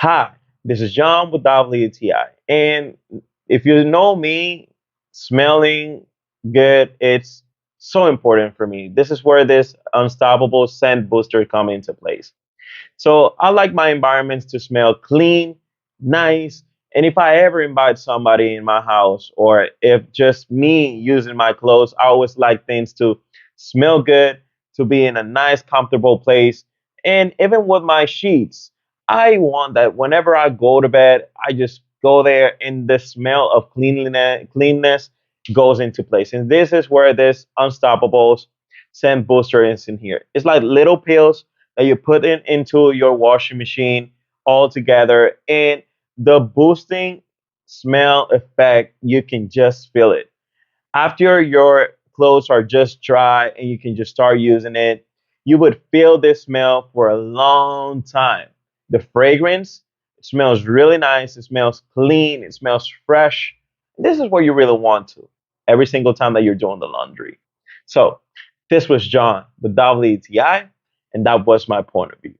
Hi, this is John with WTI. And if you know me, smelling good, it's so important for me. This is where this unstoppable scent booster come into place. So I like my environments to smell clean, nice, and if I ever invite somebody in my house or if just me using my clothes, I always like things to smell good, to be in a nice, comfortable place. And even with my sheets, I want that whenever I go to bed, I just go there and the smell of cleanness goes into place. And this is where this Unstoppables scent booster is in here. It's like little pills that you put in into your washing machine all together, and the boosting smell effect, you can just feel it after your clothes are just dry and you can just start using it. You would feel this smell for a long time. The fragrance, it smells really nice, it smells clean, it smells fresh. This is what you really want to every single time that you're doing the laundry. So this was John with WTI, and that was my point of view.